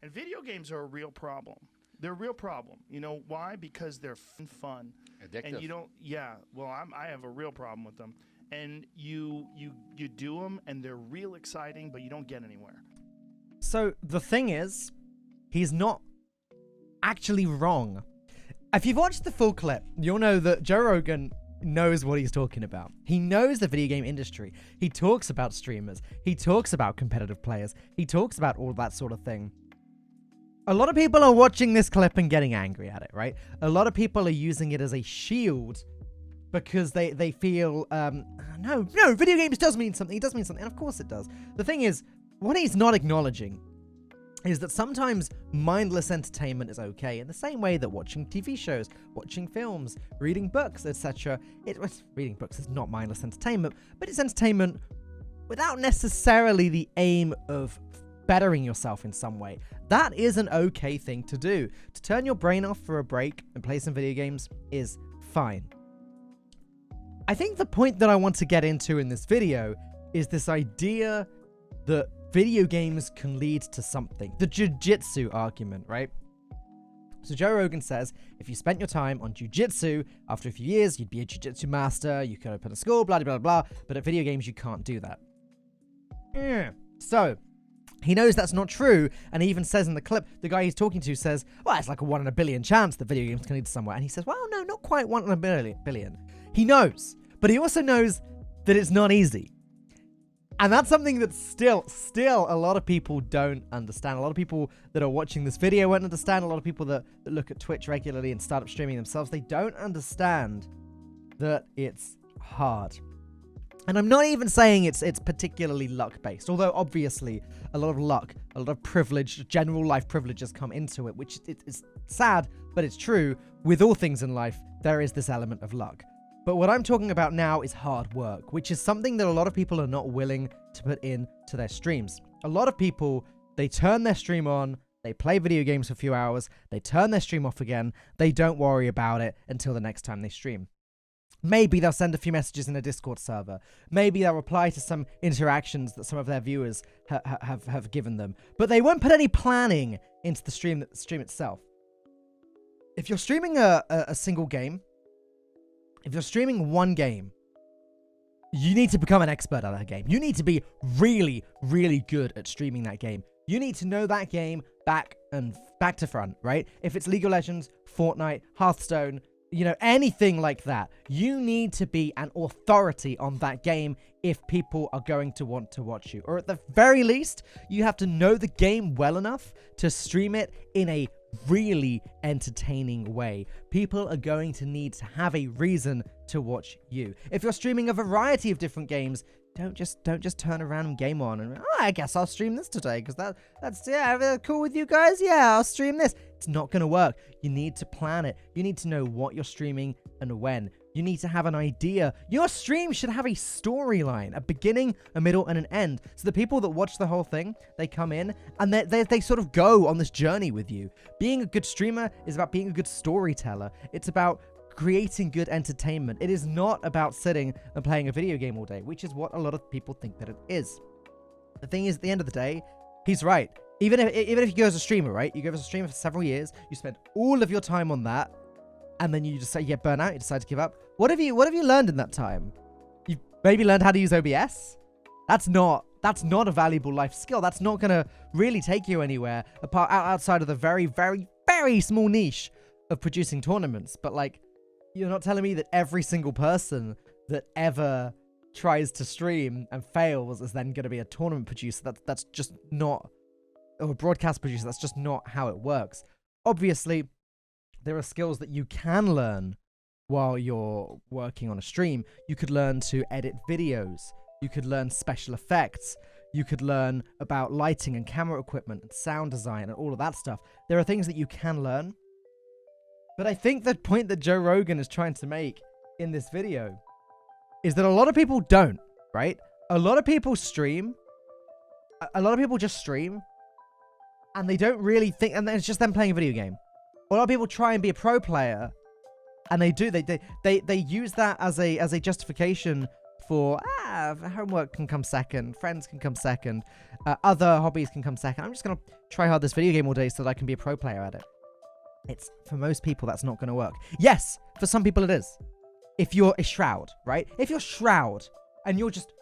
And video games are a real problem. They're a real problem. You know why? Because they're fun. Addictive. And you don't. Yeah. Well, I have a real problem with them. And you do them, and they're real exciting, but you don't get anywhere. So the thing is, he's not actually wrong. If you've watched the full clip, you'll know that Joe Rogan knows what he's talking about. He knows the video game industry. He talks about streamers. He talks about competitive players. He talks about all that sort of thing. A lot of people are watching this clip and getting angry at it, right? A lot of people are using it as a shield because they feel, no, video games does mean something. It does mean something. And of course it does. The thing is, what he's not acknowledging is that sometimes mindless entertainment is okay, in the same way that watching TV shows, watching films, reading books, etc. Reading books is not mindless entertainment, but it's entertainment without necessarily the aim of bettering yourself in some way. That is an okay thing to do. To turn your brain off for a break and play some video games is fine. I think the point that I want to get into in this video is this idea that video games can lead to something. The jiu-jitsu argument, right? So Joe Rogan says, if you spent your time on jiu-jitsu, after a few years, you'd be a jiu-jitsu master, you could open a school, blah, blah, blah, but at video games, you can't do that. So, he knows that's not true, and he even says in the clip, the guy he's talking to says, well, it's like a 1 in a billion chance that video games can lead to somewhere. And he says, well, no, not quite 1 in a billion. He knows, but he also knows that it's not easy. And that's something that still a lot of people don't understand. A lot of people that are watching this video won't understand. A lot of people that look at Twitch regularly and start up streaming themselves, they don't understand that it's hard. And I'm not even saying it's particularly luck-based, although obviously a lot of luck, a lot of privilege, general life privileges come into it, which is sad, but it's true. With all things in life, there is this element of luck. But what I'm talking about now is hard work, which is something that a lot of people are not willing to put into their streams. A lot of people, they turn their stream on, they play video games for a few hours, they turn their stream off again, they don't worry about it until the next time they stream. Maybe they'll send a few messages in a Discord server. Maybe they'll reply to some interactions that some of their viewers have given them. But they won't put any planning into the stream itself. If you're streaming a single game, if you're streaming one game, you need to become an expert at that game. You need to be really, really good at streaming that game. You need to know that game back to front, right? If it's League of Legends, Fortnite, Hearthstone, you know, anything like that, you need to be an authority on that game if people are going to want to watch you. Or at the very least, you have to know the game well enough to stream it in a really entertaining way. People are going to need to have a reason to watch you. If you're streaming a variety of different games, don't just turn a random game on and, oh, I guess I'll stream this today because that's cool with you guys. Yeah, I'll stream this. It's not going to work. You need to plan it. You need to know what you're streaming and when. You need to have an idea. Your stream should have a storyline, a beginning, a middle, and an end. So the people that watch the whole thing, they come in and they sort of go on this journey with you. Being a good streamer is about being a good storyteller. It's about creating good entertainment. It is not about sitting and playing a video game all day, which is what a lot of people think that it is. The thing is, at the end of the day, he's right. Even if you go as a streamer, right? You go as a streamer for several years, you spend all of your time on that, and then you just say you get burnt out, you decide to give up. What have you learned in that time? You've maybe learned how to use OBS? That's not a valuable life skill. That's not gonna really take you anywhere outside of the very, very, very small niche of producing tournaments. But like, you're not telling me that every single person that ever tries to stream and fails is then going to be a tournament producer. That's just not, or a broadcast producer. That's just not how it works. Obviously, there are skills that you can learn while you're working on a stream. You could learn to edit videos. You could learn special effects. You could learn about lighting and camera equipment and sound design and all of that stuff. There are things that you can learn. But I think the point that Joe Rogan is trying to make in this video is that a lot of people don't, right? A lot of people stream. A lot of people just stream. And they don't really think, and it's just them playing a video game. A lot of people try and be a pro player. And they do. They use that as a justification for homework can come second, friends can come second, other hobbies can come second. I'm just going to try hard this video game all day so that I can be a pro player at it. It's, for most people, that's not going to work. Yes, for some people it is. If you're a Shroud, right? If you're Shroud and you're just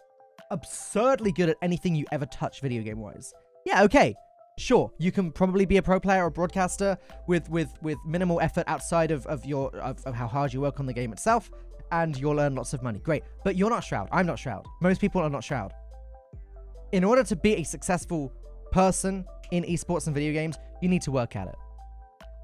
absurdly good at anything you ever touch video game wise, yeah, okay, sure, you can probably be a pro player or broadcaster with minimal effort outside of how hard you work on the game itself, and you'll earn lots of money. Great, but you're not Shroud. I'm not Shroud. Most people are not Shroud. In order to be a successful person in esports and video games, you need to work at it.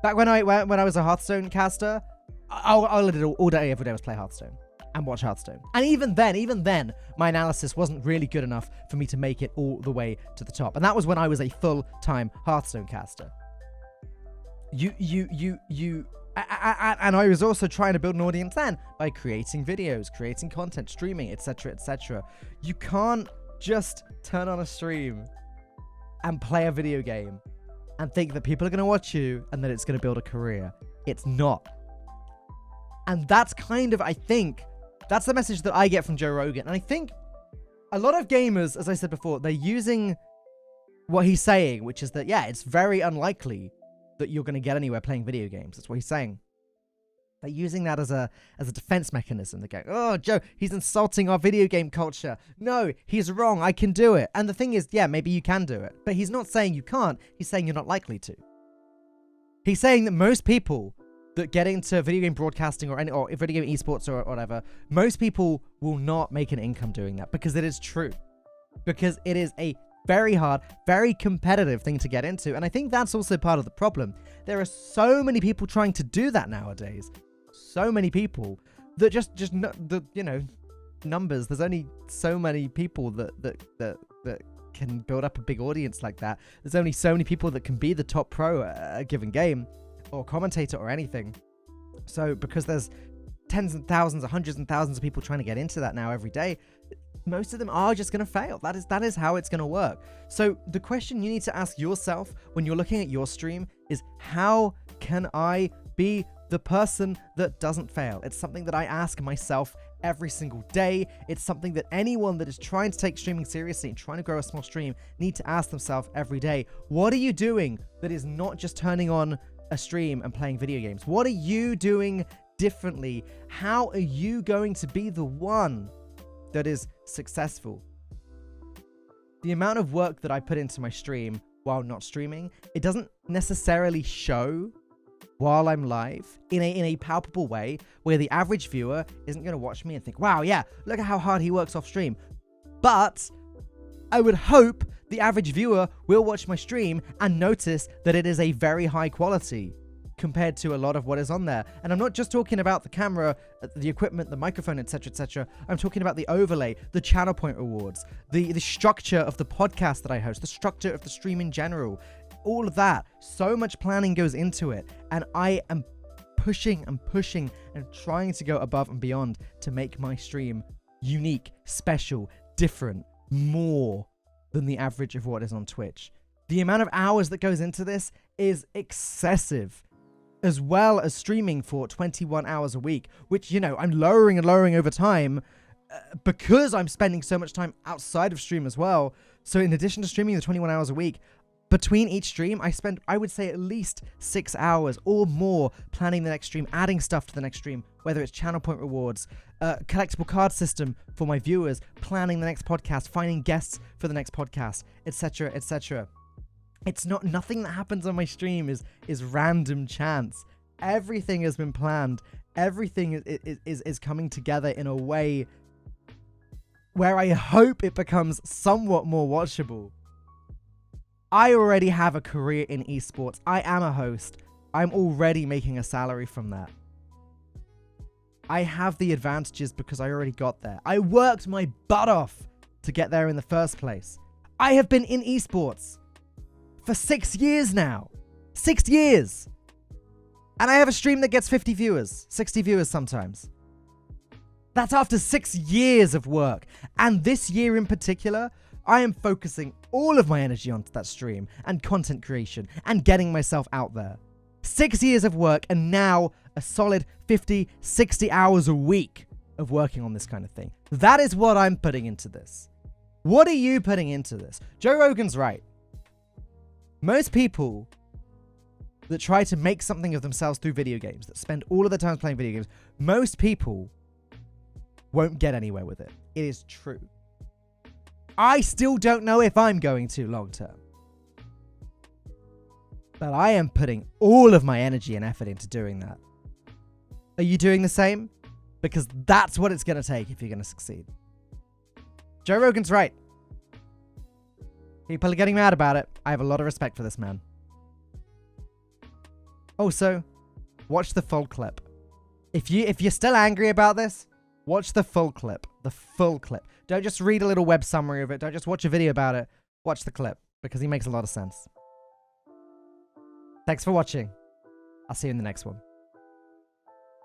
Back when I was a Hearthstone caster, all I did all day, every day was play Hearthstone and watch Hearthstone. And even then, my analysis wasn't really good enough for me to make it all the way to the top. And that was when I was a full-time Hearthstone caster. And I was also trying to build an audience then by creating videos, creating content, streaming, etc., etc. You can't just turn on a stream and play a video game and think that people are going to watch you and that it's going to build a career. It's not. And that's kind of, I think, that's the message that I get from Joe Rogan. And I think a lot of gamers, as I said before, they're using what he's saying, which is that, yeah, it's very unlikely that you're going to get anywhere playing video games. That's what he's saying. They're using that as a defense mechanism. They go, oh, Joe, he's insulting our video game culture. No, he's wrong. I can do it. And the thing is, yeah, maybe you can do it. But he's not saying you can't. He's saying you're not likely to. He's saying that most people that get into video game broadcasting or video game esports or whatever, most people will not make an income doing that, because it is true. Because it is a very hard, very competitive thing to get into. And I think that's also part of the problem. There are so many people trying to do that nowadays. So many people that just numbers. There's only so many people that can build up a big audience like that. There's only so many people that can be the top pro at a given game or commentator or anything. So because there's tens and thousands or hundreds and thousands of people trying to get into that now every day, most of them are just going to fail. That is how it's going to work. So the question you need to ask yourself when you're looking at your stream is, how can I be the person that doesn't fail? It's something that I ask myself every single day. It's something that anyone that is trying to take streaming seriously and trying to grow a small stream need to ask themselves every day. What are you doing that is not just turning on a stream and playing video games? What are you doing differently? How are you going to be the one that is successful? The amount of work that I put into my stream while not streaming, it doesn't necessarily show while I'm live in a palpable way, where the average viewer isn't going to watch me and think, wow, yeah, look at how hard he works off stream. But I would hope the average viewer will watch my stream and notice that it is a very high quality compared to a lot of what is on there. And I'm not just talking about the camera, the equipment, the microphone, etc., etc. I'm talking about the overlay, the channel point rewards, the structure of the podcast that I host, the structure of the stream in general, all of that. So much planning goes into it, and I am pushing and trying to go above and beyond to make my stream unique, special, different, more than the average of what is on Twitch. The amount of hours that goes into this is excessive, as well as streaming for 21 hours a week, which, I'm lowering and lowering over time because I'm spending so much time outside of stream as well. So in addition to streaming the 21 hours a week, between each stream, I spend, I would say, at least 6 hours or more planning the next stream, adding stuff to the next stream, whether it's channel point rewards, collectible card system for my viewers, planning the next podcast, finding guests for the next podcast, etc., etc. It's nothing that happens on my stream is random chance. Everything has been planned. Everything is coming together in a way where I hope it becomes somewhat more watchable. I already have a career in esports. I am a host. I'm already making a salary from that. I have the advantages because I already got there. I worked my butt off to get there in the first place. I have been in esports for 6 years now. 6 years. And I have a stream that gets 50 viewers, 60 viewers sometimes. That's after 6 years of work. And this year in particular, I am focusing all of my energy onto that stream and content creation and getting myself out there. 6 years of work and now a solid 50, 60 hours a week of working on this kind of thing. That is what I'm putting into this. What are you putting into this? Joe Rogan's right. Most people that try to make something of themselves through video games, that spend all of their time playing video games, most people won't get anywhere with it. It is true. I still don't know if I'm going to long term. But I am putting all of my energy and effort into doing that. Are you doing the same? Because that's what it's going to take if you're going to succeed. Joe Rogan's right. People are getting mad about it. I have a lot of respect for this man. Also, watch the full clip. If you're still angry about this, watch the full clip. The full clip. Don't just read a little web summary of it. Don't just watch a video about it. Watch the clip, because he makes a lot of sense. Thanks for watching. I'll see you in the next one.